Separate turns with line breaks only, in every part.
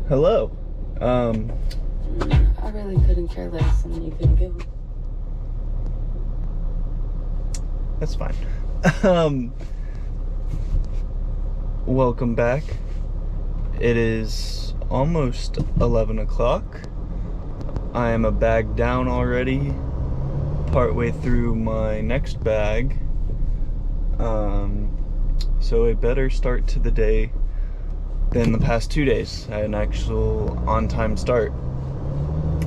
Hello.
I really couldn't care less, and you couldn't give them.
That's fine. Welcome back. It is almost 11 o'clock. I am a bag down already, partway through my next bag. So a better start to the day than the past 2 days. I had an actual on-time start.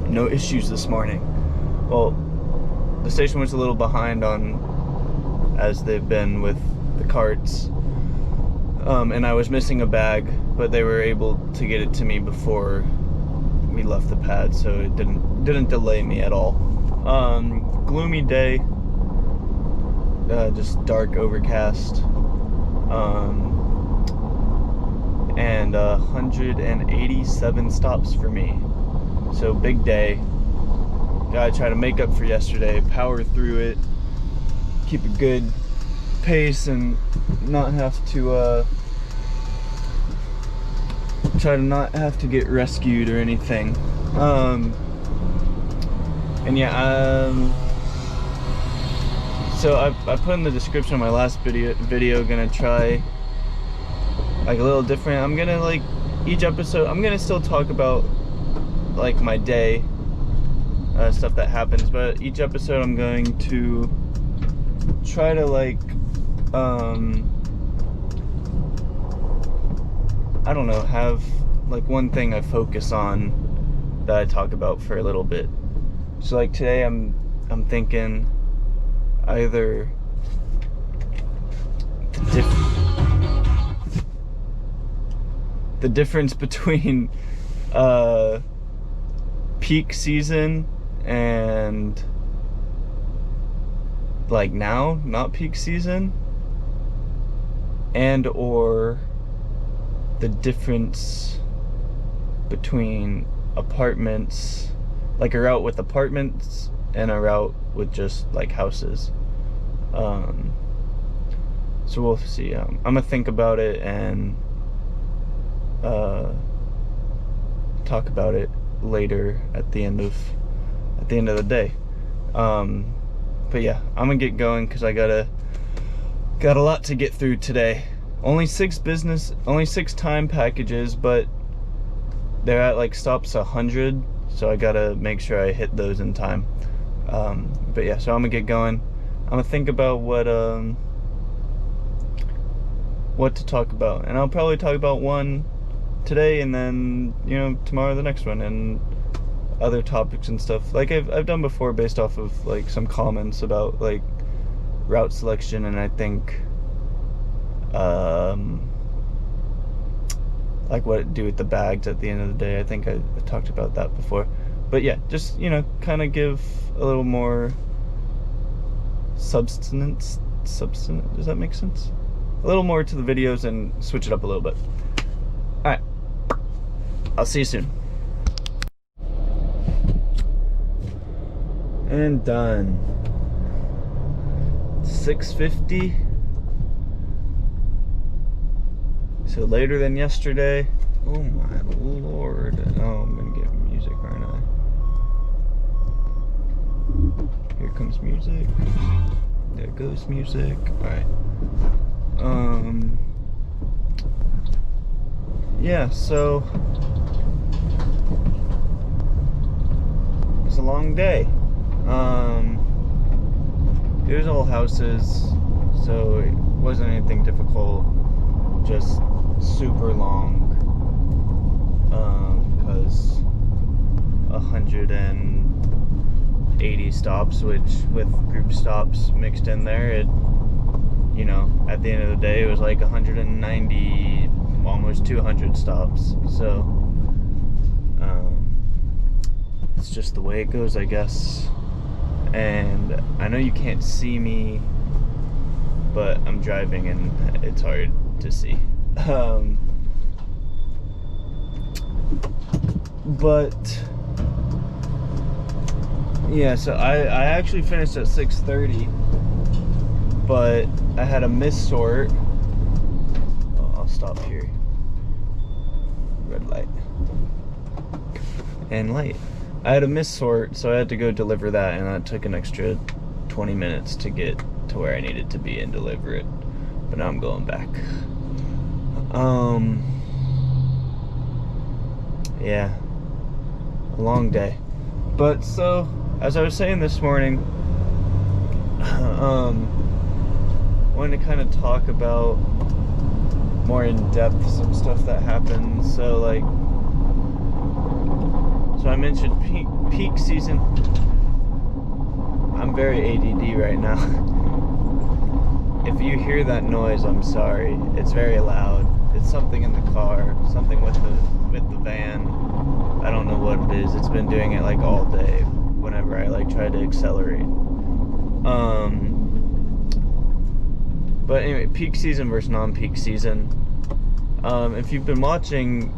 No issues this morning. Well, the station was a little behind on, as they've been with the carts. And I was missing a bag, but they were able to get it to me before we left the pad, so it didn't delay me at all. Gloomy day, just dark, overcast, and 187 stops for me. So big day. Gotta try to make up for yesterday, power through it, keep a good pace, and not have to try to not have to get rescued or anything. And yeah, so I put in the description of my last video gonna try like a little different. I'm gonna, like, each episode I'm gonna still talk about like my day, stuff that happens, but each episode I'm going to try to, like, I don't know, have like one thing I focus on that I talk about for a little bit. So like today I'm thinking either the difference between peak season and like now not peak season, and or the difference between apartments, like a route with apartments and a route with just like houses. So we'll see. I'm gonna think about it and talk about it later at the end of the day. But yeah, I'm gonna get going because I got a lot to get through today. Only 6 time packages, but they're at like stops 100, so I gotta make sure I hit those in time. But yeah, so I'm gonna get going. I'm gonna think about what to talk about, and I'll probably talk about one today, and then, you know, tomorrow the next one, and other topics and stuff like I've done before, based off of like some comments about like route selection, and I think like what to do with the bags at the end of the day. I think I talked about that before, but yeah, just, you know, kind of give a little more substance, does that make sense? A little more to the videos and switch it up a little bit. Alright, I'll see you soon. And done. 6:50. So later than yesterday. Oh my lord. Oh, I'm gonna get music, aren't I? Here comes music. There goes music. Alright. Yeah, so it's a long day. It was all houses, so it wasn't anything difficult, just super long, because 180 stops, which with group stops mixed in there, it, you know, at the end of the day it was like 190, almost 200 stops. So it's just the way it goes, I guess. And I know you can't see me, but I'm driving and it's hard to see. But yeah, so I actually finished at 6:30, but I had a missort. Oh, I'll stop here. Red light. and light. I had a missort, so I had to go deliver that, and that took an extra 20 minutes to get to where I needed to be and deliver it. But now I'm going back. Yeah, a long day. But so, as I was saying this morning, wanted to kind of talk about more in depth some stuff that happened. So like, so I mentioned peak season. I'm very ADD right now. If you hear that noise, I'm sorry. It's very loud. It's something in the car, something with the van. I don't know what it is. It's been doing it like all day whenever I like try to accelerate. But anyway, peak season versus non-peak season. If you've been watching,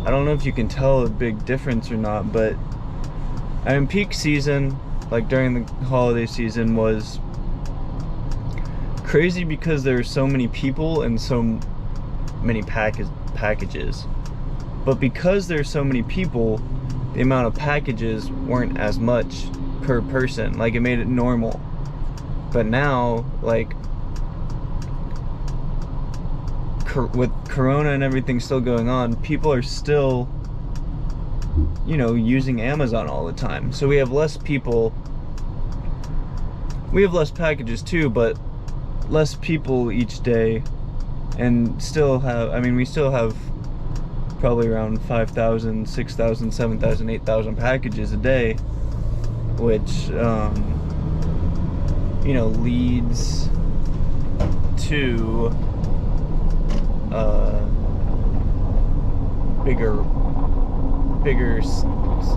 I don't know if you can tell a big difference or not, but I mean, peak season, like during the holiday season, was crazy because there were so many people and so many packages. But because there's so many people, the amount of packages weren't as much per person. Like, it made it normal. But now, like, with Corona and everything still going on, people are still, you know, using Amazon all the time. So we have less people. We have less packages too, but less people each day. And still have, I mean, we still have probably around 5,000, 6,000, 7,000, 8,000 packages a day, which, you know, leads to bigger,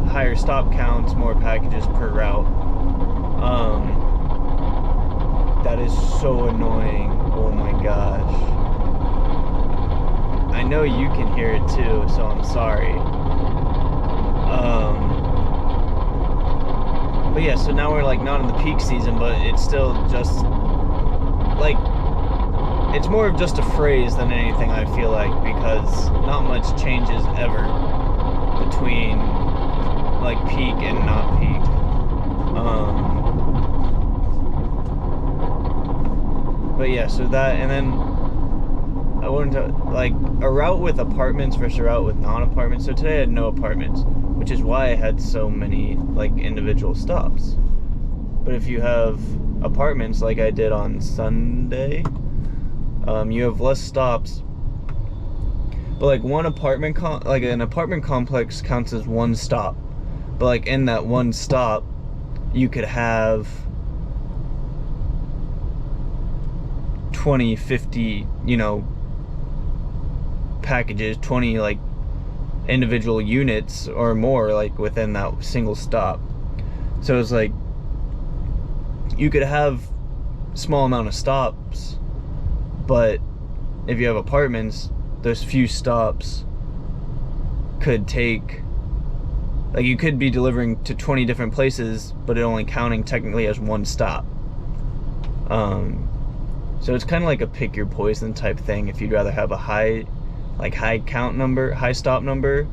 higher stop counts, more packages per route. That is so annoying. Oh my gosh. I know you can hear it too, so I'm sorry. But yeah, so now we're like not in the peak season, but it's still just like, it's more of just a phrase than anything, I feel like, because not much changes ever between like peak and not peak. But yeah, so that, and then I wanted to, like, a route with apartments versus a route with non-apartments. So today I had no apartments, which is why I had so many, like, individual stops. But if you have apartments like I did on Sunday, you have less stops. But like one apartment, like an apartment complex counts as one stop. But like in that one stop, you could have 20, 50, you know, packages, 20 like individual units or more, like within that single stop. So it's like you could have small amount of stops, but if you have apartments, those few stops could take, like, you could be delivering to 20 different places, but it only counting technically as one stop. So it's kind of like a pick your poison type thing. If you'd rather have a high count number, high stop number,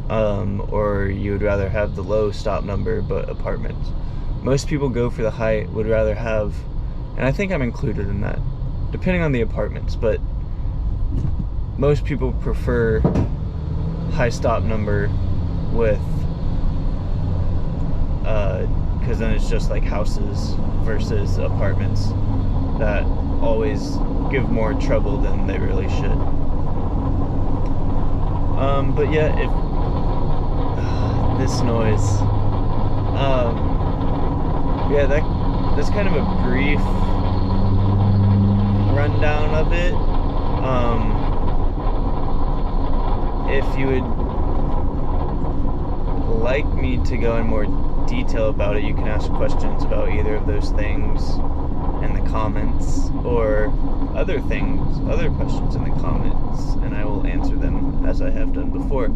or you would rather have the low stop number but apartments. Most people go for the high, would rather have, and I think I'm included in that, depending on the apartments, but most people prefer high stop number with, because then it's just like houses versus apartments that always give more trouble than they really should. But yeah, if this noise, yeah, that's kind of a brief rundown of it. If you would like me to go in more detail about it, you can ask questions about either of those things in the comments, or other things, other questions in the comments, and I will answer them as I have done before.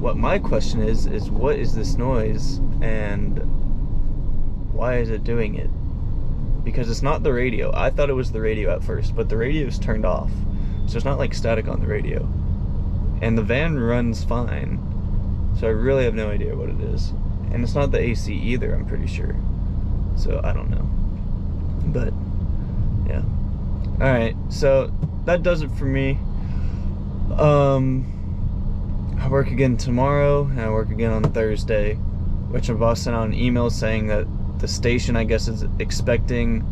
What my question is what is this noise and why is it doing it? Because it's not the radio. I thought it was the radio at first, but the radio's turned off. So it's not like static on the radio. And the van runs fine. So I really have no idea what it is. And it's not the AC either, I'm pretty sure. So I don't know. But yeah. Alright, so that does it for me. I work again tomorrow, and I work again on Thursday, which my boss sent out an email saying that the station, I guess, is expecting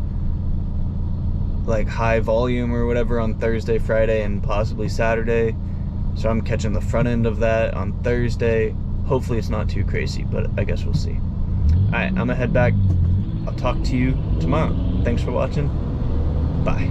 like high volume or whatever on Thursday, Friday, and possibly Saturday. So I'm catching the front end of that on Thursday. Hopefully it's not too crazy, but I guess we'll see. Alright, I'm gonna head back. I'll talk to you tomorrow. Thanks for watching. Bye.